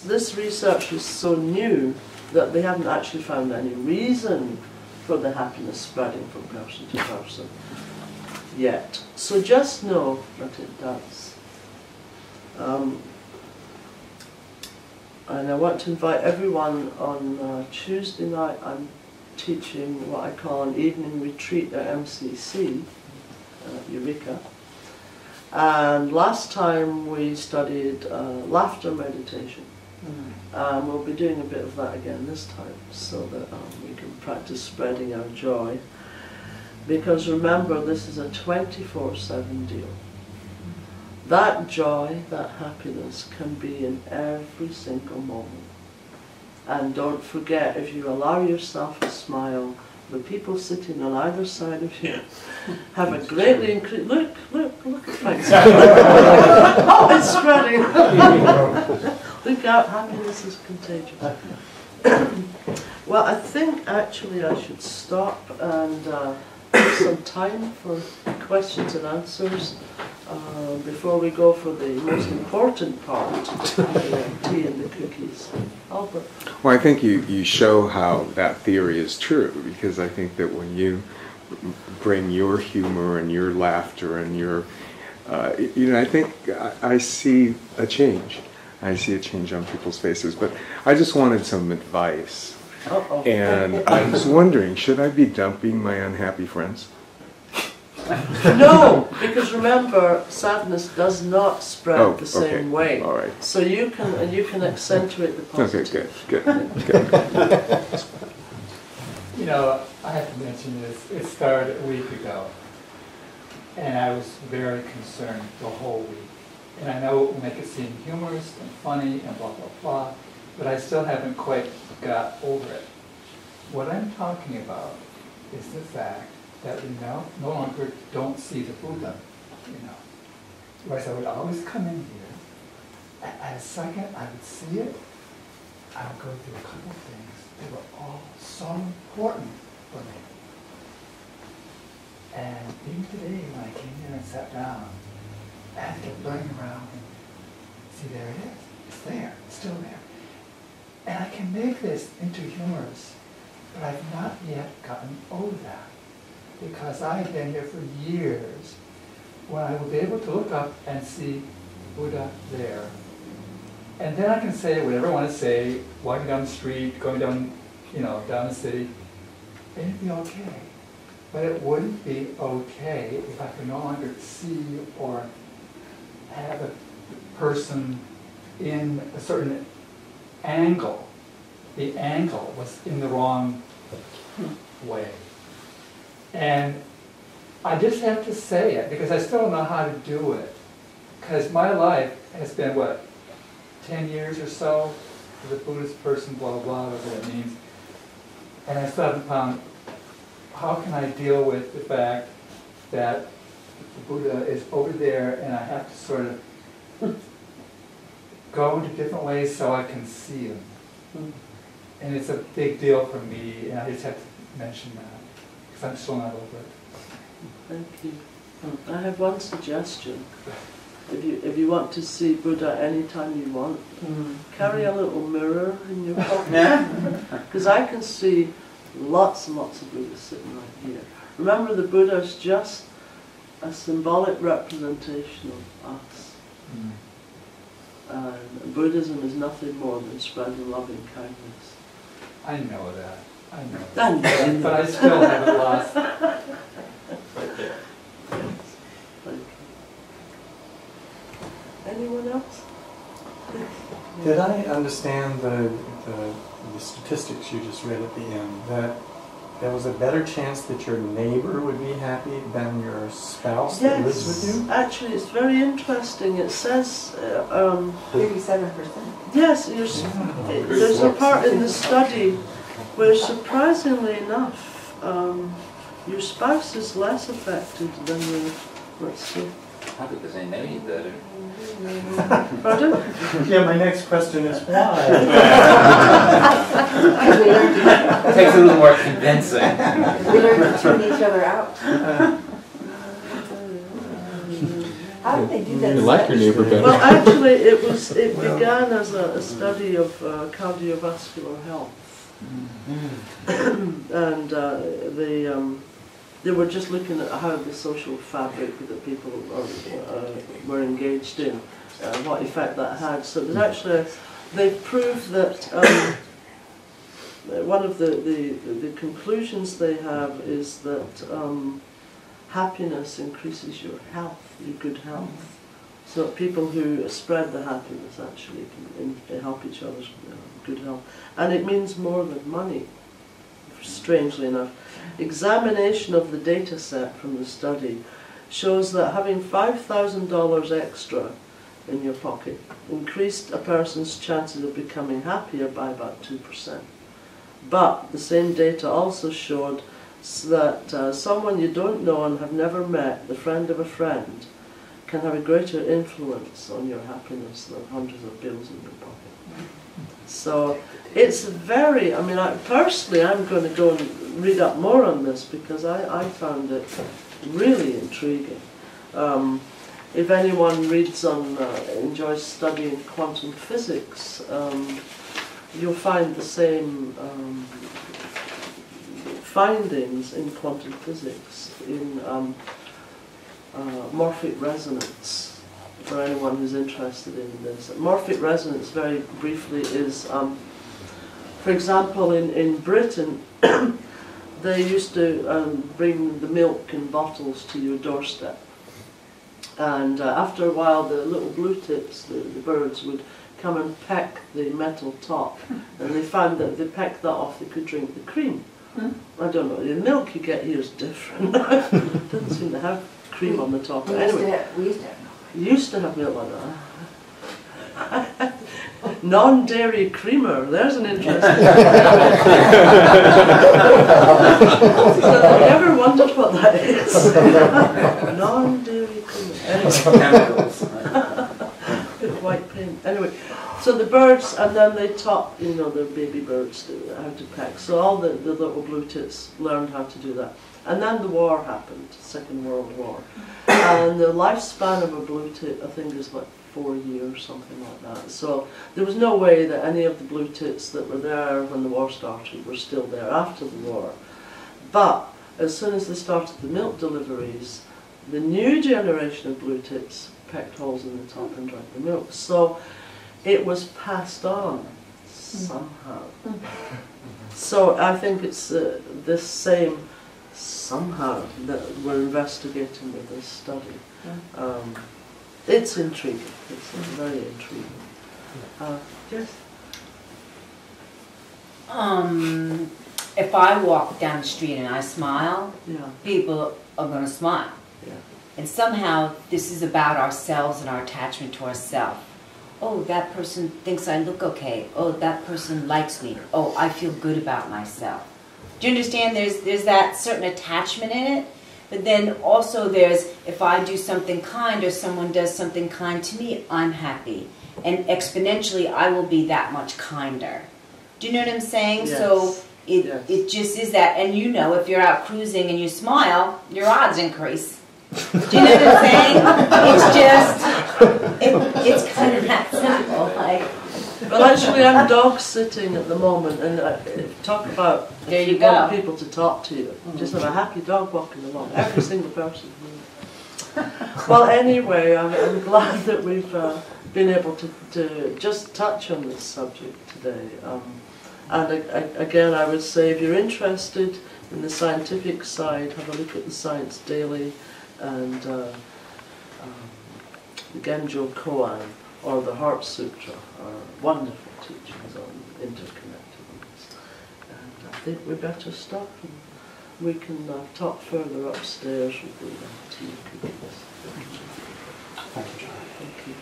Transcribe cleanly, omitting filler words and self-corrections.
this research is so new that they haven't actually found any reason for the happiness spreading from person to person yet. So just know that it does. And I want to invite everyone on Tuesday night. I'm teaching what I call an evening retreat at MCC, Eureka. And last time we studied laughter meditation. We'll be doing a bit of that again this time, so that we can practice spreading our joy. Because remember, this is a 24/7 deal. That joy, that happiness can be in every single moment. And don't forget, if you allow yourself a smile, the people sitting on either side of you have a greatly increased... Look at Frank's oh, it's spreading! Look out, happiness is contagious. Well, I think actually I should stop and have some time for questions and answers before we go for the most important part, the tea and the cookies. Albert? Well, I think you show how that theory is true, because I think that when you bring your humor and your laughter and your, I think I see a change. I see a change on people's faces. But I just wanted some advice. And I was wondering, should I be dumping my unhappy friends? No, because remember, sadness does not spread the same way. All right. So you can accentuate the positive. Okay, good. You know, I have to mention this. It started a week ago, and I was very concerned the whole week. And I know it will make it seem humorous and funny and blah, blah, blah, but I still haven't quite got over it. What I'm talking about is the fact that we no longer don't see the Buddha, Whereas I would always come in here, at a second I would see it, I would go through a couple of things. They were all so important for me. And even today, when I came here and sat down, I had to keep looking around and see, there it is. It's there. It's still there. And I can make this into humorous, but I've not yet gotten over that. Because I've been here for years, when I will be able to look up and see Buddha there. And then I can say whatever I want to say, walking down the street, going down, down the city, and it'd be okay. But it wouldn't be okay if I could no longer see or have a person in a certain angle. The angle was in the wrong way. And I just have to say it, because I still don't know how to do it. Because my life has been, 10 years or so as a Buddhist person, blah, blah, whatever that means. And I still haven't found, how can I deal with the fact that the Buddha is over there and I have to sort of go into different ways so I can see him. And it's a big deal for me, and I just have to mention that. I'm still not over it. Thank you. I have one suggestion. If you want to see Buddha anytime you want, carry a little mirror in your pocket. Because I can see lots and lots of Buddhas sitting right here. Remember, the Buddha is just a symbolic representation of us. And Buddhism is nothing more than spreading loving kindness. I know that. I know. But I still haven't lost. Right there. Yes. Thank you. Anyone else? Did I understand the statistics you just read at the end, that there was a better chance that your neighbor would be happy than your spouse that lives with you? Actually, it's very interesting. It says 37%. Yes, there's a part in the study where, surprisingly enough, your spouse is less affected than your, let's see. How did they know you better? Pardon? Yeah, my next question is why? It takes a little more convincing. We learn to tune each other out. How How did they do that? You like your neighbor better. Well, actually, it began as a study of cardiovascular health, and they were just looking at how the social fabric that people were engaged in, what effect that had. So there's actually, they proved that one of the conclusions they have is that happiness increases your health, your good health. So people who spread the happiness actually can help each other's good health. And it means more than money, strangely enough. Examination of the data set from the study shows that having $5,000 extra in your pocket increased a person's chances of becoming happier by about 2%. But the same data also showed that someone you don't know and have never met, the friend of a friend, can have a greater influence on your happiness than hundreds of bills in your pocket. So it's very, I'm going to go and read up more on this because I found it really intriguing. If anyone reads on, enjoys studying quantum physics, you'll find the same findings in quantum physics in morphic resonance, for anyone who's interested in this. Morphic resonance, very briefly, is, for example, in Britain, they used to bring the milk in bottles to your doorstep. And after a while, the little blue tips, the birds, would come and peck the metal top. And they found that if they pecked that off, they could drink the cream. I don't know, the milk you get here is different. It doesn't seem to have cream on the top. But anyway, We used to have you used to have milk like that. Non-dairy creamer, there's an interesting So have you ever wondered what that is? Non-dairy creamer. Anyway. White paint. Anyway, so the birds, and then they taught, the baby birds how to peck. So all the little blue tits learned how to do that. And then the war happened, Second World War. And the lifespan of a blue tit, I think, is like 4 years, something like that. So there was no way that any of the blue tits that were there when the war started were still there after the war. But as soon as they started the milk deliveries, the new generation of blue tits pecked holes in the top and drank the milk. So it was passed on somehow. So I think it's this same somehow that we're investigating with this study. It's intriguing. It's very intriguing. Yes? If I walk down the street and I smile, Yeah. people are going to smile. Yeah. And somehow this is about ourselves and our attachment to ourselves. Oh, that person thinks I look okay. Oh, that person likes me. Oh, I feel good about myself. Do you understand? There's that certain attachment in it. But then also there's, if I do something kind or someone does something kind to me, I'm happy. And exponentially, I will be that much kinder. Do you know what I'm saying? Yes. So it just is that. And if you're out cruising and you smile, your odds increase. Do you know what I'm saying? It's kind of that simple. Well, actually, I'm dog sitting at the moment, and talk about There if you you want go. people to talk to you. Just have a happy dog walking along, every single person. Well, anyway, I'm glad that we've been able to just touch on this subject today. And again, I would say if you're interested in the scientific side, have a look at the Science Daily and Genjo Koan or the Heart Sutra are wonderful teachings on interconnectedness. And I think we better stop and we can talk further upstairs with the tea cookies. Thank you, John. Thank you.